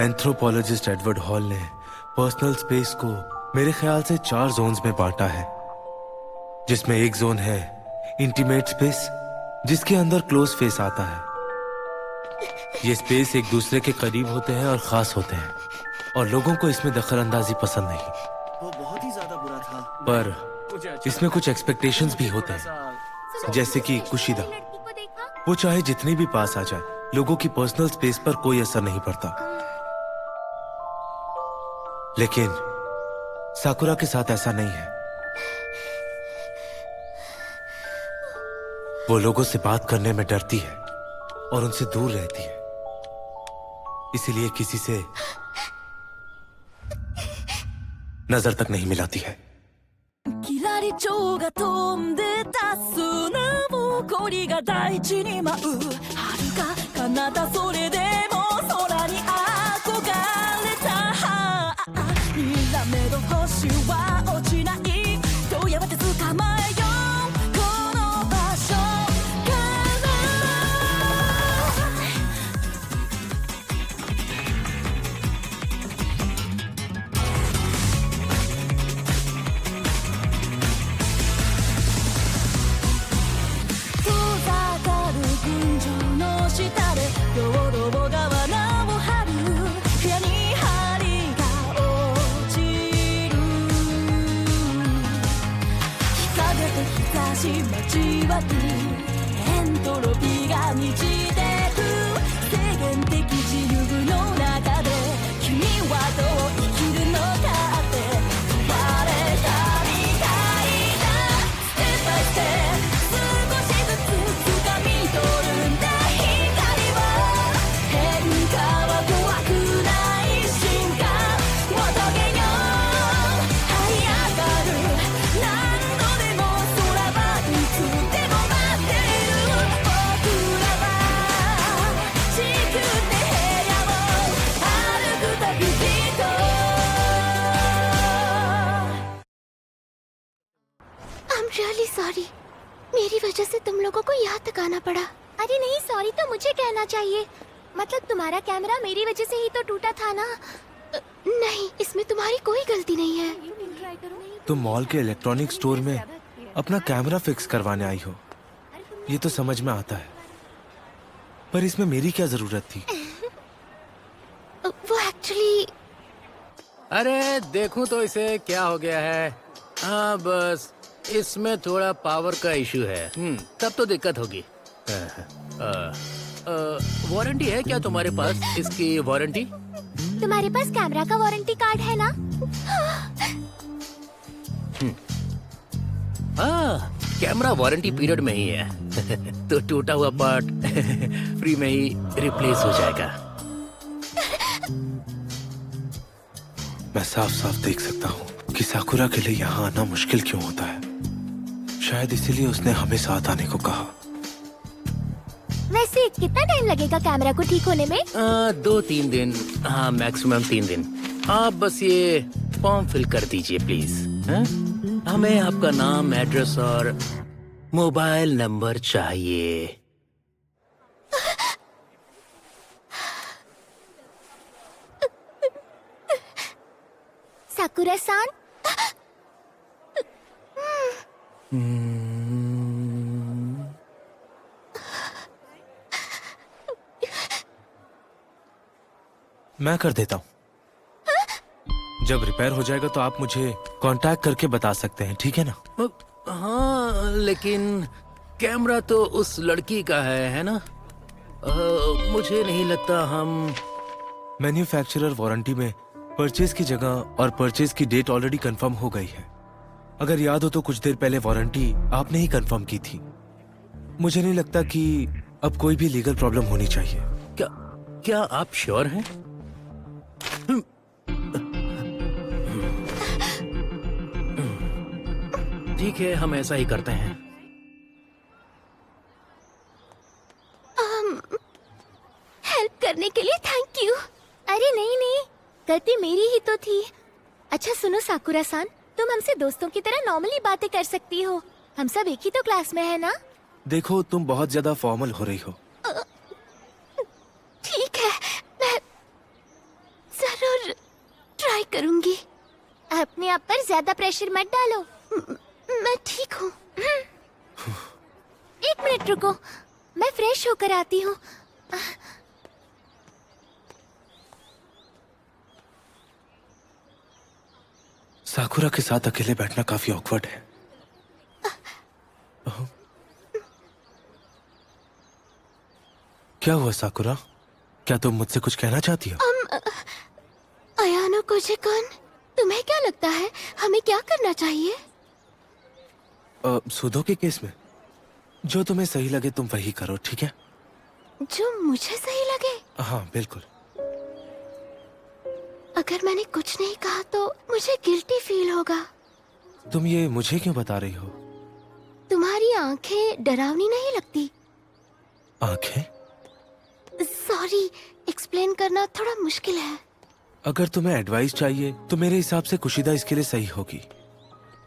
Anthropologist Edward hall ने personal space को मेरे ख्याल से 4 जोन्स में बांटा है, जिसमें एक जोन है इंटीमेट स्पेस, जिसके अंदर क्लोज फेस आता है। ये स्पेस एक दूसरे के करीब होते हैं और खास होते हैं, और लोगों को इसमें दखलंदाजी पसंद नहीं। वो बहुत ही ज्यादा बुरा था। पर इसमें कुछ एक्सपेक्टेशंस भी होते हैं, जैसे कि कुशीदा। वो चाहे जितनी भी पास आ जाए, लोगों की पर्सनल स्पेस पर कोई असर नहीं पड़ता। लेकिन साकुरा के साथ ऐसा नहीं है। वो लोगों से बात करने में डरती है और उनसे दूर रहती है, इसीलिए किसी से नजर तक नहीं मिलाती है। キラリチョウが飛んでた砂ぼこりが大地に舞う遥か彼方それでも空に憧れたにらめの星は落ちないどうやって捕まえようこの場所から遠ざかる群青の下で道路をが罠を張る部屋に針が落ちる日陰と日差し交わりエントロピーが満ちてく制限的自由の中で君はどう生きるのかって問われたみたいだステップバイステップ少しずつ掴み取るんだ光は変化は怖くない進化求めよう這い上がる何度でも空はいつでも待ってる僕らは地球って部屋を歩く旅人 I'm really sorry. मेरी वजह से तुम लोगों को यहाँ तक आना पड़ा। अरे नहीं, सॉरी तो मुझे कहना चाहिए। मतलब तुम्हारा कैमरा मेरी वजह से ही तो टूटा था ना। नहीं, इसमें तुम्हारी कोई गलती नहीं है। तुम मॉल के इलेक्ट्रॉनिक स्टोर में अपना कैमरा फिक्स करवाने आई हो, ये तो समझ में आता है, पर इसमें मेरी क्या जरूरत थी? वो एक्चुअली अरे देखूं तो इसे क्या हो गया है। हाँ बस इसमें थोड़ा पावर का इशू है। तब तो दिक्कत होगी। वारंटी है क्या तुम्हारे पास? इसकी वारंटी? तुम्हारे पास कैमरा का वारंटी कार्ड है ना? हाँ कैमरा वारंटी पीरियड में ही है तो टूटा हुआ पार्ट फ्री में ही रिप्लेस हो जाएगा। मैं साफ साफ देख सकता हूँ कि साकुरा के लिए यहाँ आना मुश्किल क्यों होता है। शायद इसीलिए उसने हमें साथ आने को कहा। वैसे कितना टाइम लगेगा कैमरा को ठीक होने में? 2-3 दिन, हाँ मैक्सिमम 3 दिन। आप बस ये फॉर्म फिल कर दीजिए प्लीज। हमें आपका नाम, एड्रेस और मोबाइल नंबर चाहिए। साकुरा-सान, मैं कर देता हूँ। जब रिपेयर हो जाएगा तो आप मुझे कांटेक्ट करके बता सकते हैं, ठीक है ना? हाँ लेकिन कैमरा तो उस लड़की का है ना? मुझे नहीं लगता हम मैन्युफैक्चरर वारंटी में परचेज की जगह और परचेज की डेट ऑलरेडी कंफर्म हो गई है। अगर याद हो तो कुछ देर पहले वारंटी आपने ही कंफर्म की थी। मुझे नहीं लगता कि अब कोई भी लीगल प्रॉब्लम होनी चाहिए। क्या आप श्योर हैं? ठीक है हम ऐसा ही करते हैं। हेल्प करने के लिए थैंक यू। अरे नहीं नहीं, गलती मेरी ही तो थी। अच्छा सुनो साकुरा-सान, तुम हमसे दोस्तों की तरह नॉर्मली बातें कर सकती हो। हम सब एक ही तो क्लास में है ना? देखो तुम बहुत ज्यादा फॉर्मल हो रही हो। ठीक है, ज्यादा प्रेशर मत डालो। मैं ठीक हूँ। एक मिनट रुको, मैं फ्रेश होकर आती हूँ। साकुरा के साथ अकेले बैठना काफी ऑकवर्ड है। क्या हुआ साकुरा? क्या तुम मुझसे कुछ कहना चाहती हो? अयानो कोजिकन, तुम्हें क्या लगता है हमें क्या करना चाहिए? सुदो के केस में जो तुम्हें सही लगे तुम वही करो, ठीक है? जो मुझे सही लगे? हाँ बिल्कुल। अगर मैंने कुछ नहीं कहा तो मुझे गिल्टी फील होगा। तुम ये मुझे क्यों बता रही हो? तुम्हारी आंखें डरावनी नहीं लगती? आंखें? सॉरी, एक्सप्लेन करना थोड़ा मुश्किल है। अगर तुम्हें एडवाइस चाहिए तो मेरे हिसाब से कुशिदा इसके लिए सही होगी।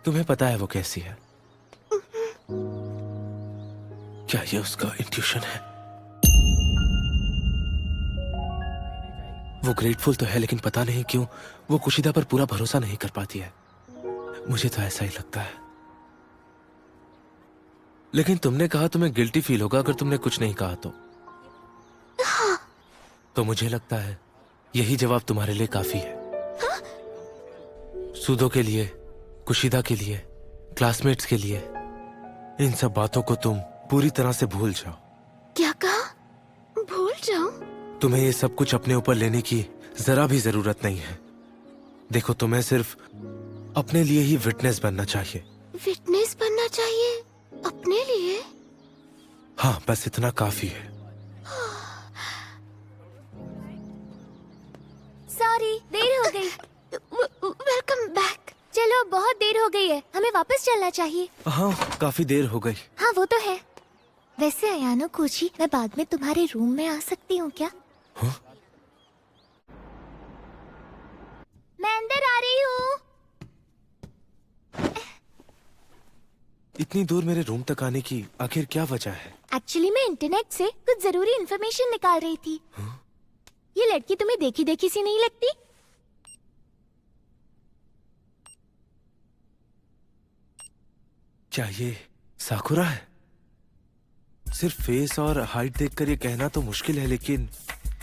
तुम्हें पता है वो कैसी है। क्या ये उसका इंट्यूशन है? वो ग्रेटफुल तो है लेकिन पता नहीं क्यों वो कुशिदा पर पूरा भरोसा नहीं कर पाती है। मुझे तो ऐसा ही लगता है। लेकिन तुमने कहा तुम्हें गिल्टी फील होगा अगर तुमने कुछ नहीं कहा तो। तो मुझे लगता है यही जवाब तुम्हारे लिए काफी है। सुदो के लिए, कुशिदा के लिए, क्लासमेट्स के लिए, इन सब बातों को तुम पूरी तरह से भूल जाओ। क्या कहा? भूल जाऊं? तुम्हें ये सब कुछ अपने ऊपर लेने की जरा भी जरूरत नहीं है। देखो तुम्हें सिर्फ अपने लिए ही विटनेस बनना चाहिए। विटनेस बनना चाहिए अपने लिए? हाँ बस इतना काफी है। सॉरी, देर हो गई। Welcome back. चलो बहुत देर हो गई है, हमें वापस चलना चाहिए। हाँ काफी देर हो गई। हाँ वो तो है। वैसे अयानो कोची, मैं बाद में तुम्हारे रूम में आ सकती हूँ क्या? हाँ? मैं अंदर आ रही हूँ। इतनी दूर मेरे रूम तक आने की आखिर क्या वजह है? एक्चुअली मैं इंटरनेट से कुछ जरूरी इंफॉर्मेशन निकाल रही थी। ये लड़की तुम्हें देखी देखी सी नहीं लगती? क्या ये साकुरा है? सिर्फ फेस और हाइट देखकर ये कहना तो मुश्किल है लेकिन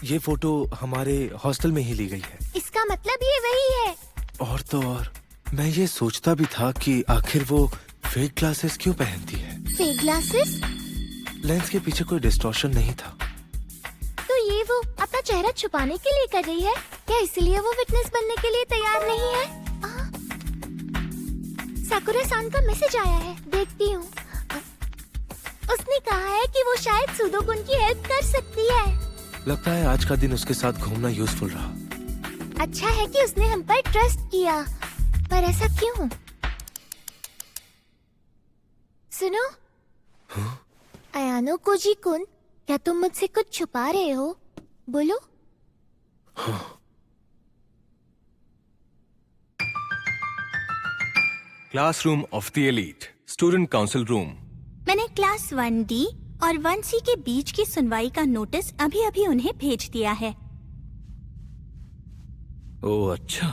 ये फोटो हमारे हॉस्टल में ही ली गई है। इसका मतलब ये वही है। और तो और मैं ये सोचता भी था कि आखिर वो फेक ग्लासेस क्यों पहनती है। Fake glasses? लेंस के पीछे कोई डिस्टॉर्शन नहीं था। तो ये वो अपना चेहरा छुपाने के लिए कर रही है या इसलिए वो विटनेस बनने के लिए तैयार नहीं है? साकुरा सान का मैसेज आया है, देखती हूँ। उसने कहा है कि वो शायद सुदोकुन की हेल्प कर सकती है। लगता है आज का दिन उसके साथ घूमना यूजफुल रहा। अच्छा है कि उसने हम पर ट्रस्ट किया, पर ऐसा क्यों? सुनो, अयानो कोजी कुन, क्या तुम मुझसे कुछ छुपा रहे हो? बोलो। Classroom of the elite, student council room. मैंने क्लास 1D और 1C के बीच की सुनवाई का नोटिस अभी अभी उन्हें भेज दिया है। ओह अच्छा,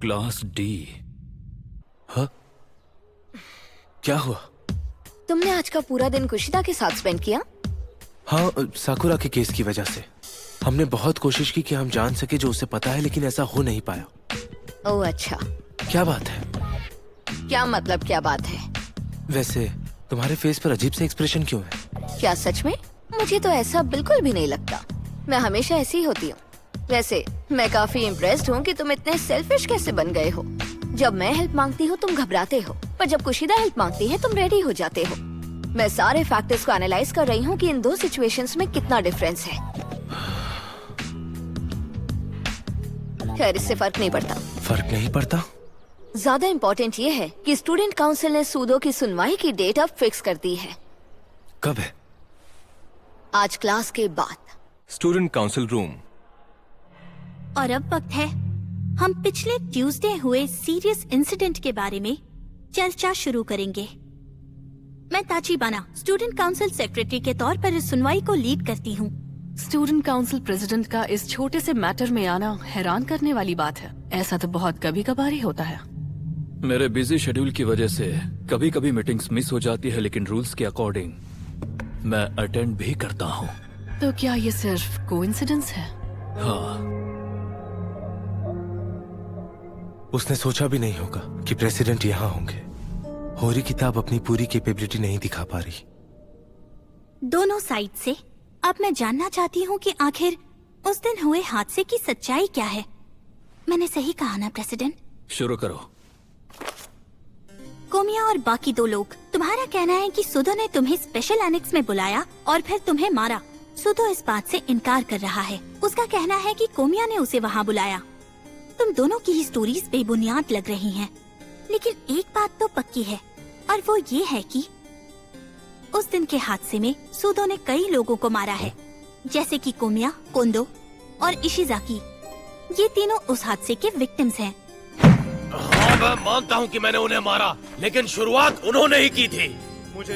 क्लास डी। हाँ? क्या हुआ? तुमने आज का पूरा दिन कुशिदा के साथ स्पेंड किया? हाँ, साकुरा के केस की वजह से हमने बहुत कोशिश की कि हम जान सके जो उसे पता है, लेकिन ऐसा हो नहीं पाया। ओह अच्छा। क्या बात है? क्या मतलब क्या बात है? वैसे तुम्हारे फेस पर अजीब से एक्सप्रेशन क्यों है? क्या सच में? मुझे तो ऐसा बिल्कुल भी नहीं लगता। मैं हमेशा ऐसी ही होती हूँ। वैसे मैं काफी इम्प्रेस्ड हूँ कि तुम इतने सेल्फिश कैसे बन गए हो। जब मैं हेल्प मांगती हूँ तुम घबराते हो, पर जब कुशिदा हेल्प मांगती है तुम रेडी हो जाते हो। मैं सारे फैक्टर्स को एनालाइज कर रही हूँ कि इन दो सिचुएशंस में कितना डिफरेंस है। खैर इससे फर्क नहीं पड़ता। फर्क नहीं पड़ता? ज्यादा इम्पोर्टेंट ये है कि स्टूडेंट काउंसिल ने सूदो की सुनवाई की डेट अब फिक्स कर दी है। कब है? आज क्लास के बाद। Student council room. और अब वक्त है हम पिछले ट्यूसडे हुए सीरियस इंसिडेंट के बारे में चर्चा शुरू करेंगे। मैं ताचिबाना, स्टूडेंट काउंसिल सेक्रेटरी के तौर पर इस सुनवाई को लीड करती हूँ। स्टूडेंट काउंसिल प्रेसिडेंट का इस छोटे से मैटर में आना हैरान करने वाली बात है। ऐसा तो बहुत कभी कभार ही होता है। मेरे बिजी शेड्यूल की वजह से कभी कभी मीटिंग्स मिस हो जाती है, लेकिन रूल्स के अकॉर्डिंग मैं अटेंड भी करता हूँ। तो क्या ये सिर्फ कोइंसिडेंस है? हाँ, उसने सोचा भी नहीं होगा कि प्रेसिडेंट यहाँ होंगे। होरी किताब अपनी पूरी कैपेबिलिटी नहीं दिखा पा रही। दोनों साइड से अब मैं जानना चाहती हूँ कि आखिर उस दिन हुए हादसे की सच्चाई क्या है। मैंने सही कहा ना प्रेसिडेंट? शुरू करो। कोमिया और बाकी दो लोग, तुम्हारा कहना है कि सुदो ने तुम्हें स्पेशल एनेक्स में बुलाया और फिर तुम्हें मारा। सुदो इस बात से इनकार कर रहा है। उसका कहना है कि कोमिया ने उसे वहाँ बुलाया। तुम दोनों की ही स्टोरीज बेबुनियाद लग रही हैं। लेकिन एक बात तो पक्की है और वो ये है कि उस दिन के हादसे में सुदो ने कई लोगों को मारा है, जैसे कि कोमिया, कोंदो और इशिजाकी। ये तीनों उस हादसे के विक्टिम्स हैं। हाँ, मैं मानता हूँ कि मैंने उन्हें मारा, लेकिन शुरुआत उन्होंने ही की थी।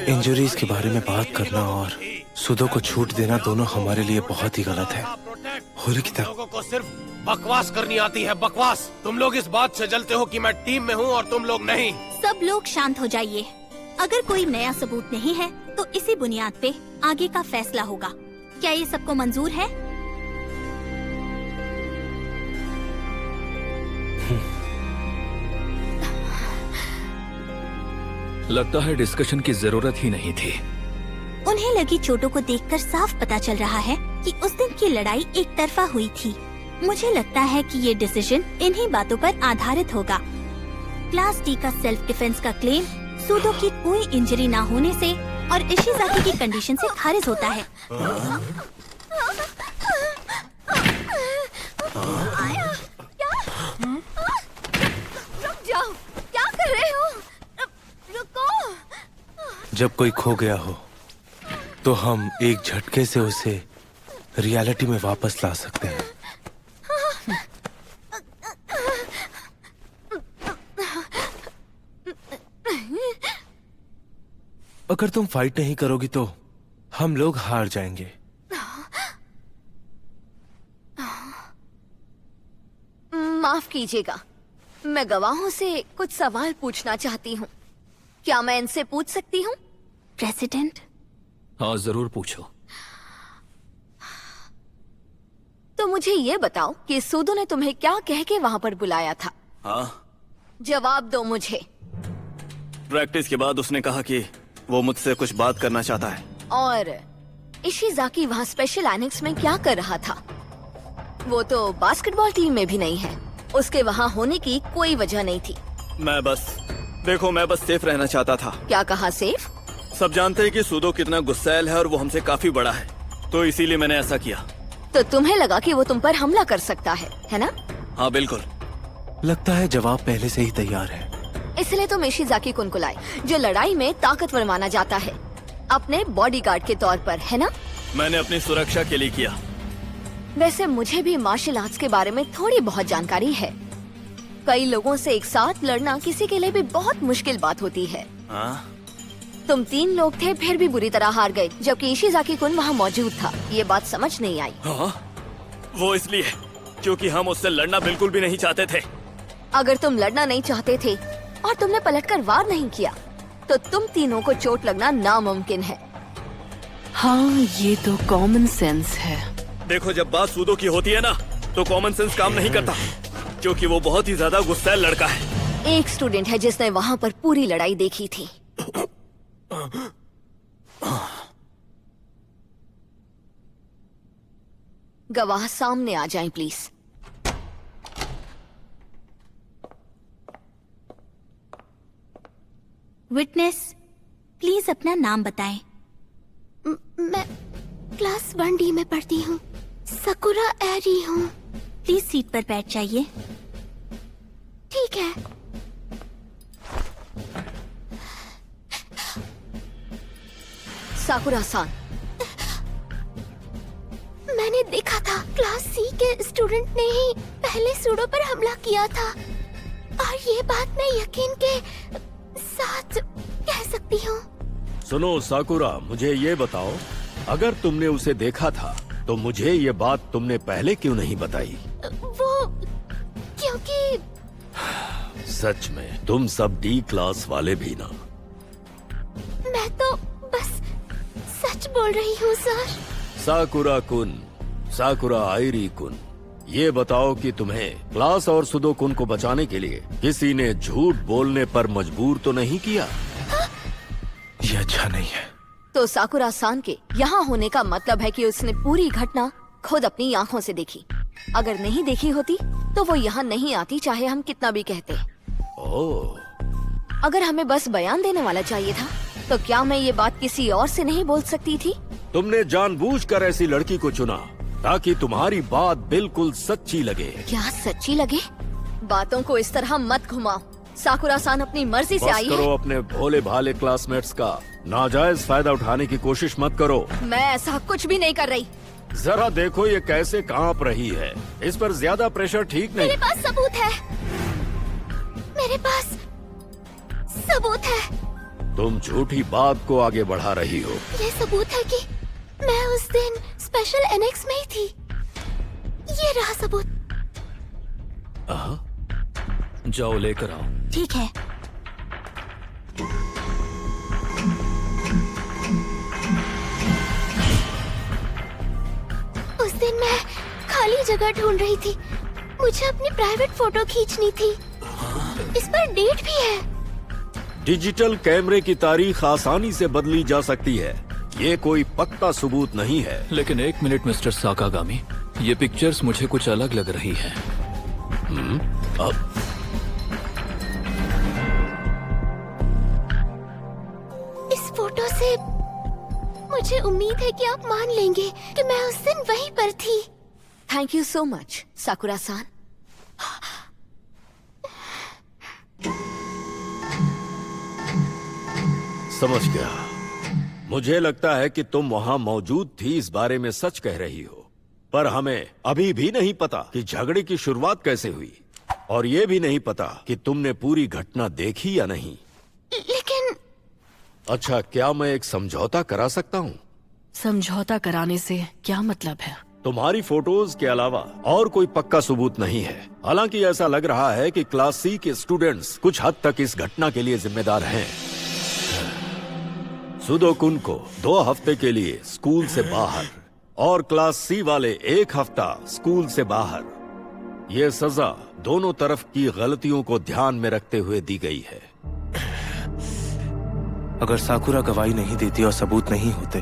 इंजरीज के बारे में बात करना और सुदो को छूट देना दोनों हमारे लिए बहुत ही गलत है। होरी किताब, लोगों को सिर्फ बकवास करनी आती है, बकवास। तुम लोग इस बात से जलते हो कि मैं टीम में हूँ और तुम लोग नहीं। सब लोग शांत हो जाइए। अगर कोई नया सबूत नहीं है तो इसी बुनियाद पे आगे का फैसला होगा। क्या ये सबको मंजूर है? लगता है डिस्कशन की जरूरत ही नहीं थी। उन्हें लगी चोटों को देखकर साफ पता चल रहा है कि उस दिन की लड़ाई एक तरफा हुई थी। मुझे लगता है कि ये डिसीजन इन्हीं बातों पर आधारित होगा। क्लास डी का सेल्फ डिफेंस का क्लेम सुदो की कोई इंजरी ना होने से और इशिजाकी की कंडीशन से खारिज होता है। रुक जाओ, क्या कर रहे हो? रुको। जब कोई खो गया हो तो हम एक झटके से उसे रियलिटी में वापस ला सकते हैं। अगर तुम फाइट नहीं करोगी तो हम लोग हार जाएंगे। माफ कीजिएगा, मैं गवाहों से कुछ सवाल पूछना चाहती हूँ। क्या मैं इनसे पूछ सकती हूँ? प्रेसिडेंट, हाँ, जरूर पूछो। तो मुझे ये बताओ कि सुदो ने तुम्हें क्या कह के वहाँ पर बुलाया था? हाँ, जवाब दो मुझे। प्रैक्टिस के बाद उसने कहा कि वो मुझसे कुछ बात करना चाहता है। और इशिजाकी वहाँ स्पेशल एनेक्स में क्या कर रहा था? वो तो बास्केटबॉल टीम में भी नहीं है। उसके वहाँ होने की कोई वजह नहीं थी। मैं बस सेफ रहना चाहता था। क्या कहा, सेफ? सब जानते हैं कि सुदो कितना गुस्सैल है और वो हमसे काफी बड़ा है, तो इसीलिए मैंने ऐसा किया। तो तुम्हें लगा कि वो तुम पर हमला कर सकता है ना? हाँ, बिल्कुल। लगता है जवाब पहले से ही तैयार है। इसलिए तुम इशिजाकी कुन को लाए, जो लड़ाई में ताकतवर माना जाता है, अपने बॉडीगार्ड के तौर पर, है ना? मैंने अपनी सुरक्षा के लिए किया। वैसे मुझे भी मार्शल आर्ट्स के बारे में थोड़ी बहुत जानकारी है। कई लोगों से एक साथ लड़ना किसी के लिए भी बहुत मुश्किल बात होती है। हाँ? तुम 3 लोग थे, फिर भी बुरी तरह हार गए, जबकि इशिजाकी कुन वहाँ मौजूद था। ये बात समझ नहीं आई। हाँ? वो इसलिए क्योंकि हम उससे लड़ना बिल्कुल भी नहीं चाहते थे। अगर तुम लड़ना नहीं चाहते थे और तुमने पलटकर वार नहीं किया, तो तुम तीनों को चोट लगना नामुमकिन है। हाँ, ये तो कॉमन सेंस है। देखो, जब बात सुदो की होती है ना, तो कॉमन सेंस काम नहीं करता, क्योंकि वो बहुत ही ज्यादा गुस्सैल लड़का है। एक स्टूडेंट है जिसने वहाँ पर पूरी लड़ाई देखी थी। गवाह सामने आ जाएं प्लीज। विटनेस, प्लीज अपना नाम बताएं। मैं क्लास 1D में पढ़ती हूँ, सकुरा एरी हूँ। प्लीज सीट पर बैठ जाइए। ठीक है। साकुरा-सान, मैंने देखा था क्लास C के स्टूडेंट ने ही पहले सुडो पर हमला किया था, और ये बात मैं यकीन के साथ कह सकती हूँ। सुनो साकुरा, मुझे ये बताओ, अगर तुमने उसे देखा था तो मुझे ये बात तुमने पहले क्यों नहीं बताई? वो क्योंकि सच में तुम सब डी क्लास वाले भी ना। मैं तो बस सच बोल रही हूँ सर। साकुरा कुन, साकुरा आयरी कुन, ये बताओ कि तुम्हें क्लास और सुदोकुन को बचाने के लिए किसी ने झूठ बोलने पर मजबूर तो नहीं किया? ये अच्छा नहीं है। तो साकुरा सान के यहाँ होने का मतलब है कि उसने पूरी घटना खुद अपनी आंखों से देखी। अगर नहीं देखी होती तो वो यहाँ नहीं आती, चाहे हम कितना भी कहते। ओह, अगर हमें बस बयान देने वाला चाहिए था तो क्या मैं ये बात किसी और से नहीं बोल सकती थी? तुमने जानबूझकर ऐसी लड़की को चुना ताकि तुम्हारी बात बिल्कुल सच्ची लगे। क्या सच्ची लगे? बातों को इस तरह मत घुमाओ। साकुरा सान अपनी मर्जी से बस आई करो, है। अपने भोले भाले क्लासमेट्स का नाजायज फायदा उठाने की कोशिश मत करो। मैं ऐसा कुछ भी नहीं कर रही। जरा देखो ये कैसे कांप रही है। इस पर ज्यादा प्रेशर ठीक नहीं। मेरे पास सबूत है, मेरे पास सबूत है। तुम झूठी बात को आगे बढ़ा रही हो। ये सबूत है कि मैं उस दिन स्पेशल एनेक्स में ही थी। ये रहा सबूत। जाओ लेकर आओ। ठीक है। उस दिन मैं खाली जगह ढूंढ रही थी। मुझे अपनी प्राइवेट फोटो खींचनी थी। इस पर डेट भी है। डिजिटल कैमरे की तारीख आसानी से बदली जा सकती है। ये कोई पक्का सबूत नहीं है। लेकिन एक मिनट मिस्टर साकागामी, ये पिक्चर्स मुझे कुछ अलग लग रही हैं। अब इस फोटो से मुझे उम्मीद है कि आप मान लेंगे कि मैं उस दिन वहीं पर थी। थैंक यू सो मच साकुरा सान। समझ गया। मुझे लगता है कि तुम वहां मौजूद थी, इस बारे में सच कह रही हो। पर हमें अभी भी नहीं पता कि झगड़े की शुरुआत कैसे हुई, और ये भी नहीं पता कि तुमने पूरी घटना देखी या नहीं। लेकिन अच्छा, क्या मैं एक समझौता करा सकता हूँ? समझौता कराने से क्या मतलब है? तुम्हारी फोटोज के अलावा और कोई पक्का सबूत नहीं है। हालांकि ऐसा लग रहा है कि क्लास सी के स्टूडेंट्स कुछ हद तक इस घटना के लिए जिम्मेदार हैं। सुदोकुन को 2 हफ्ते के लिए स्कूल से बाहर और क्लास सी वाले 1 हफ्ता स्कूल से बाहर। ये सजा दोनों तरफ की गलतियों को ध्यान में रखते हुए दी गई है। अगर साकुरा गवाही नहीं देती और सबूत नहीं होते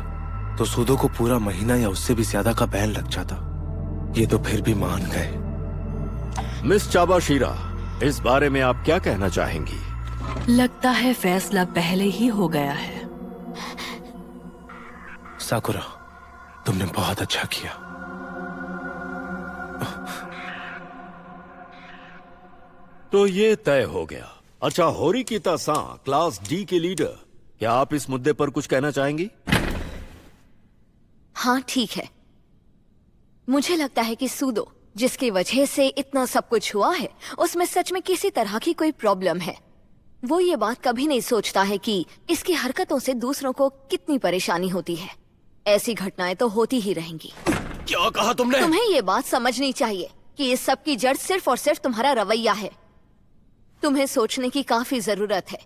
तो सुदो को पूरा महीना या उससे भी ज्यादा का बैन लग जाता। ये तो फिर भी मान गए। मिस चाबाशिरा, इस बारे में आप क्या कहना चाहेंगी? लगता है फैसला पहले ही हो गया है। साकुरा, तुमने बहुत अच्छा किया। तो ये तय हो गया। अच्छा, होरिकिता सा, क्लास डी के लीडर, क्या आप इस मुद्दे पर कुछ कहना चाहेंगी? हाँ ठीक है। मुझे लगता है कि सूदो जिसकी वजह से इतना सब कुछ हुआ है, उसमें सच में किसी तरह की कोई प्रॉब्लम है। वो ये बात कभी नहीं सोचता है कि इसकी हरकतों से दूसरों को कितनी परेशानी होती है। ऐसी घटनाएं तो होती ही रहेंगी। क्या कहा तुमने? तुम्हें ये बात समझनी चाहिए कि इस सब की जड़ सिर्फ और सिर्फ तुम्हारा रवैया है। तुम्हें सोचने की काफी जरूरत है,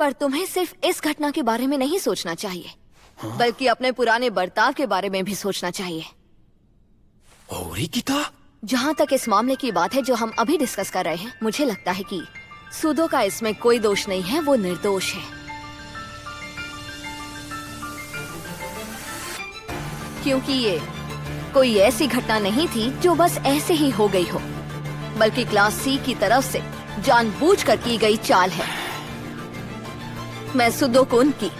पर तुम्हें सिर्फ इस घटना के बारे में नहीं सोचना चाहिए, बल्कि अपने पुराने बर्ताव के बारे में भी सोचना चाहिए। होरिकिता? जहाँ तक इस मामले की बात है जो हम अभी डिस्कस कर रहे हैं, मुझे लगता है कि सूदो का इसमें कोई दोष नहीं है, वो निर्दोष है। क्योंकि ये कोई ऐसी घटना नहीं थी जो बस ऐसे ही हो गई हो, बल्कि क्लास सी की तरफ से जानबूझकर की गई चाल है। मैं सुदोकुन की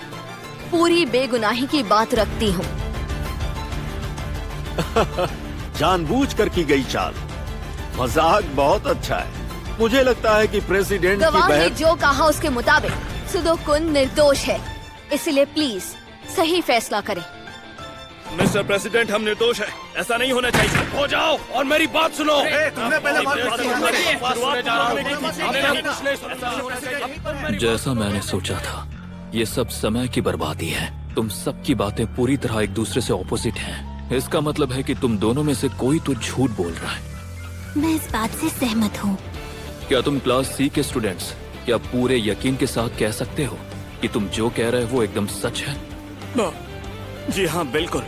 पूरी बेगुनाही की बात रखती हूँ। जानबूझकर की गई चाल? मजाक बहुत अच्छा है। मुझे लगता है कि प्रेसिडेंट की गवाह ने बहन जो कहा उसके मुताबिक सुदोकुन निर्दोष है, इसलिए प्लीज सही फैसला करें। मिस्टर प्रेसिडेंट, हम निर्दोष हैं। ऐसा नहीं होना चाहिए। हो जाओ और मेरी बात सुनो। जैसा मैंने सोचा था, ये सब समय की बर्बादी है। तुम सबकी बातें पूरी तरह एक दूसरे से ऑपोजिट हैं। इसका मतलब है कि तुम दोनों में से कोई तो झूठ बोल रहा है। मैं इस बात से सहमत हूँ। क्या तुम क्लास सी के स्टूडेंट्स क्या पूरे यकीन के साथ कह सकते हो कि तुम जो कह रहे हो वो एकदम सच है? जी हाँ, बिल्कुल।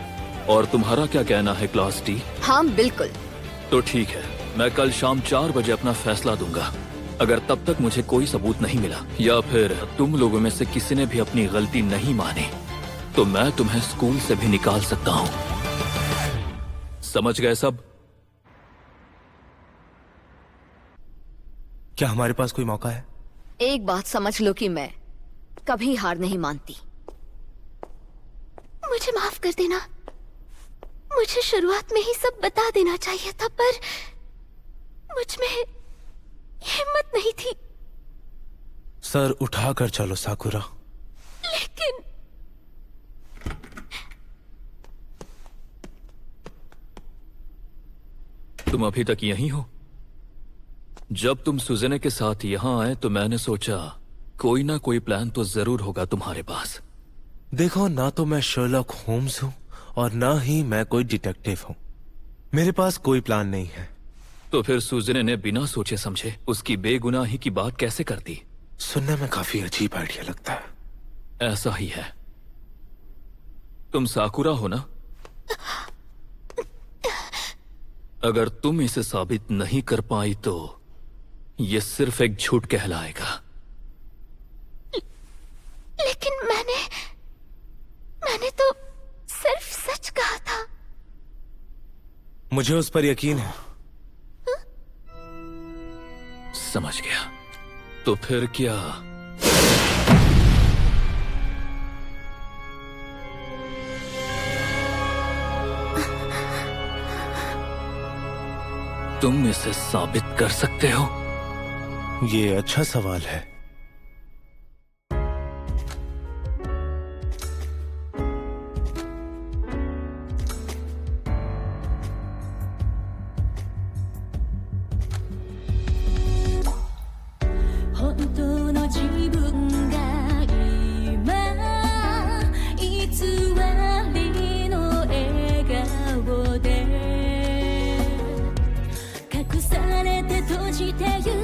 और तुम्हारा क्या कहना है क्लास डी? हाँ बिल्कुल। तो ठीक है, मैं कल शाम 4 बजे अपना फैसला दूंगा। अगर तब तक मुझे कोई सबूत नहीं मिला या फिर तुम लोगों में से किसी ने भी अपनी गलती नहीं मानी तो मैं तुम्हें स्कूल से भी निकाल सकता हूँ। समझ गए सब? क्या हमारे पास कोई मौका है? एक बात समझ लो कि मैं कभी हार नहीं मानती। मुझे माफ कर देना। मुझे शुरुआत में ही सब बता देना चाहिए था, पर मुझ में हिम्मत नहीं थी। सर उठाकर चलो साकुरा। लेकिन तुम अभी तक यहीं हो? जब तुम सुजने के साथ यहां आए तो मैंने सोचा कोई ना कोई प्लान तो जरूर होगा तुम्हारे पास। देखो, ना तो मैं शर्लॉक होम्स हूं और ना ही मैं कोई डिटेक्टिव हूं। मेरे पास कोई प्लान नहीं है। तो फिर सुजने ने बिना सोचे समझे उसकी बेगुनाही की बात कैसे कर दी? सुनने में काफी अजीब आइडिया लगता है। ऐसा ही है। तुम साकुरा हो ना? अगर तुम इसे साबित नहीं कर पाई तो ये सिर्फ एक झूठ कहलाएगा। लेकिन मैंने तो सिर्फ सच कहा था। मुझे उस पर यकीन है। समझ गया। तो फिर क्या तुम इसे साबित कर सकते हो? ये अच्छा सवाल है। "隠されて閉じてゆ